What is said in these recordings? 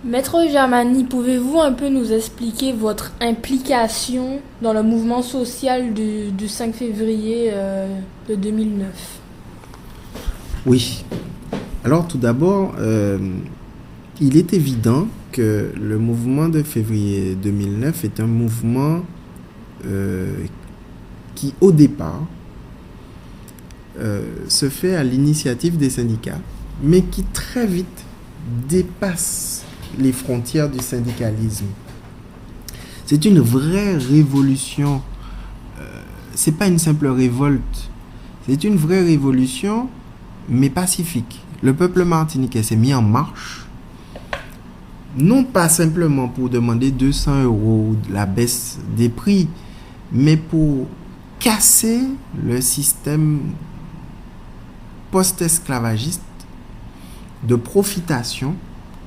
Maître Jamani, pouvez-vous un peu nous expliquer votre implication dans le mouvement social du 5 février de 2009? Oui. Alors tout d'abord, il est évident que le mouvement de février 2009 est un mouvement qui, au départ, se fait à l'initiative des syndicats, mais qui très vite dépasse les frontières du syndicalisme. C'est une vraie révolution. C'est pas une simple révolte. C'est une vraie révolution, mais pacifique. Le peuple martiniquais s'est mis en marche, non pas simplement pour demander 200 € ou la baisse des prix, mais pour casser le système post-esclavagiste de profitation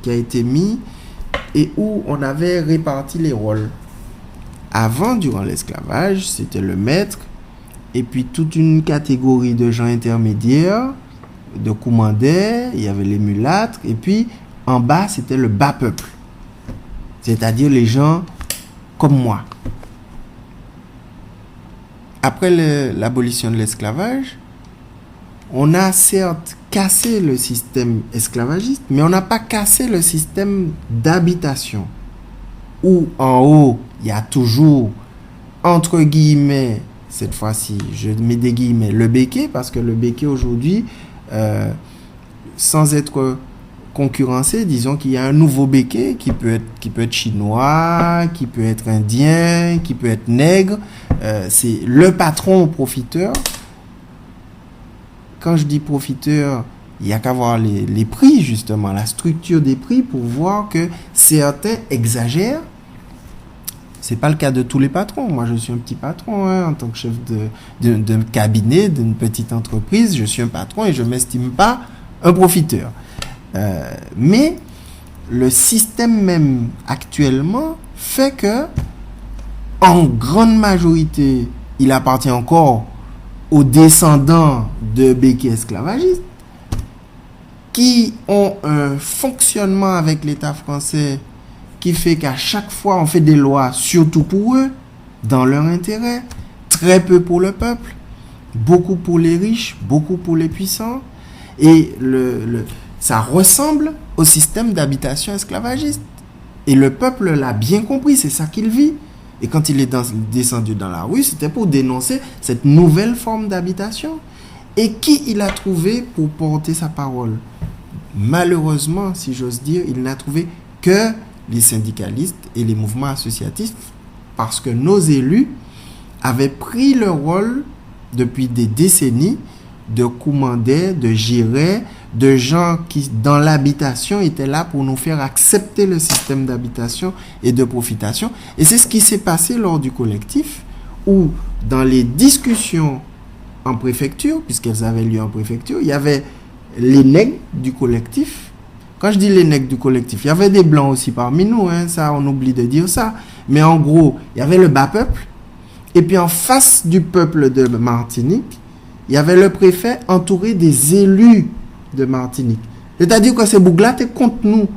qui a été mis et où on avait réparti les rôles. Avant, durant l'esclavage, c'était le maître et puis toute une catégorie de gens intermédiaires, de commandés, il y avait les mulâtres et puis en bas, c'était le bas peuple, c'est-à-dire les gens comme moi. Après l'abolition de l'esclavage, on a certes cassé le système esclavagiste, mais on n'a pas cassé le système d'habitation, où en haut, il y a toujours, entre guillemets, cette fois-ci, je mets des guillemets, le béquet, parce que le béquet aujourd'hui, sans être concurrencé, disons qu'il y a un nouveau béquet qui peut être chinois, qui peut être indien, qui peut être nègre, c'est le patron profiteur. Quand je dis profiteur, il n'y a qu'à voir les prix, justement, la structure des prix pour voir que certains exagèrent. Ce n'est pas le cas de tous les patrons. Moi, je suis un petit patron, en tant que chef d'un cabinet, d'une petite entreprise. Je suis un patron et je ne m'estime pas un profiteur. Mais le système même actuellement fait que, en grande majorité, il appartient encore aux descendants de béquets esclavagistes qui ont un fonctionnement avec l'État français qui fait qu'à chaque fois on fait des lois surtout pour eux, dans leur intérêt, très peu pour le peuple, beaucoup pour les riches, beaucoup pour les puissants, et ça ressemble au système d'habitation esclavagiste. Et le peuple l'a bien compris, c'est ça qu'il vit. Et quand il est descendu dans la rue, c'était pour dénoncer cette nouvelle forme d'habitation. Et qui il a trouvé pour porter sa parole? Malheureusement, si j'ose dire, il n'a trouvé que les syndicalistes et les mouvements associatifs, parce que nos élus avaient pris le rôle depuis des décennies de commander, de gérer, de gens qui, dans l'habitation, étaient là pour nous faire accepter le système d'habitation et de profitation. Et c'est ce qui s'est passé lors du collectif, où, dans les discussions en préfecture, puisqu'elles avaient lieu en préfecture, il y avait les nègres du collectif. Quand je dis les nègres du collectif, il y avait des blancs aussi parmi nous, ça, on oublie de dire ça. Mais en gros, il y avait le bas peuple, et puis en face du peuple de Martinique, il y avait le préfet entouré des élus de Martinique. C'est-à-dire que ces bougs-là étaient contre nous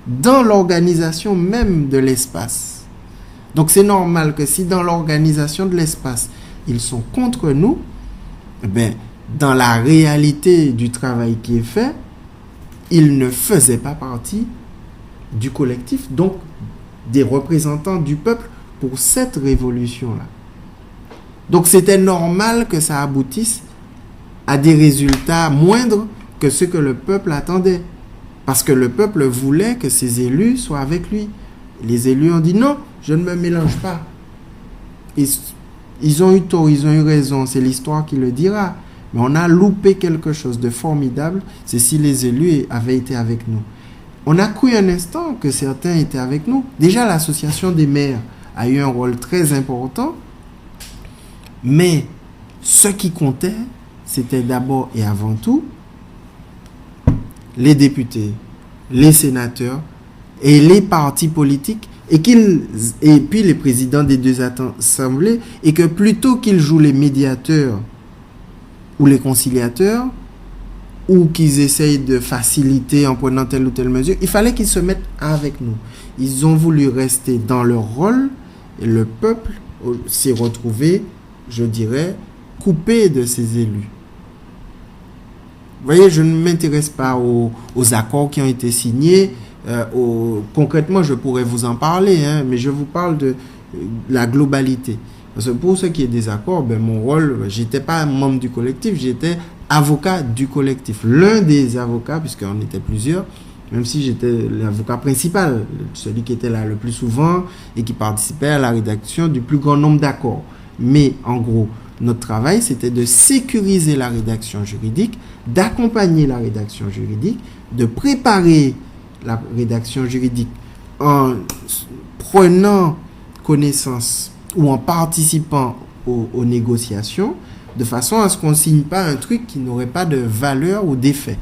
dans l'organisation même de l'espace. Donc c'est normal que si dans l'organisation de l'espace, ils sont contre nous, dans la réalité du travail qui est fait, ils ne faisaient pas partie du collectif, donc des représentants du peuple pour cette révolution-là. Donc c'était normal que ça aboutisse à des résultats moindres que ce que le peuple attendait. Parce que le peuple voulait que ses élus soient avec lui. Les élus ont dit non, je ne me mélange pas. Ils ont eu tort, ils ont eu raison, c'est l'histoire qui le dira. Mais on a loupé quelque chose de formidable, c'est si les élus avaient été avec nous. On a cru un instant que certains étaient avec nous. Déjà, l'association des maires a eu un rôle très important. Mais ce qui comptait, c'était d'abord et avant tout les députés, les sénateurs et les partis politiques et puis les présidents des deux assemblées, et que plutôt qu'ils jouent les médiateurs ou les conciliateurs, ou qu'ils essayent de faciliter en prenant telle ou telle mesure. Il fallait qu'ils se mettent avec nous. Ils ont voulu rester dans leur rôle et le peuple s'est retrouvé, je dirais, coupé de ses élus. Vous voyez, je ne m'intéresse pas aux accords qui ont été signés. Concrètement, je pourrais vous en parler, mais je vous parle de la globalité. Parce que pour ce qui est des accords, mon rôle, j'étais pas membre du collectif, j'étais avocat du collectif. L'un des avocats, puisqu'on était plusieurs, même si j'étais l'avocat principal, celui qui était là le plus souvent et qui participait à la rédaction du plus grand nombre d'accords. Mais en gros, notre travail, c'était de sécuriser la rédaction juridique, d'accompagner la rédaction juridique, de préparer la rédaction juridique en prenant connaissance ou en participant aux négociations, de façon à ce qu'on ne signe pas un truc qui n'aurait pas de valeur ou d'effet.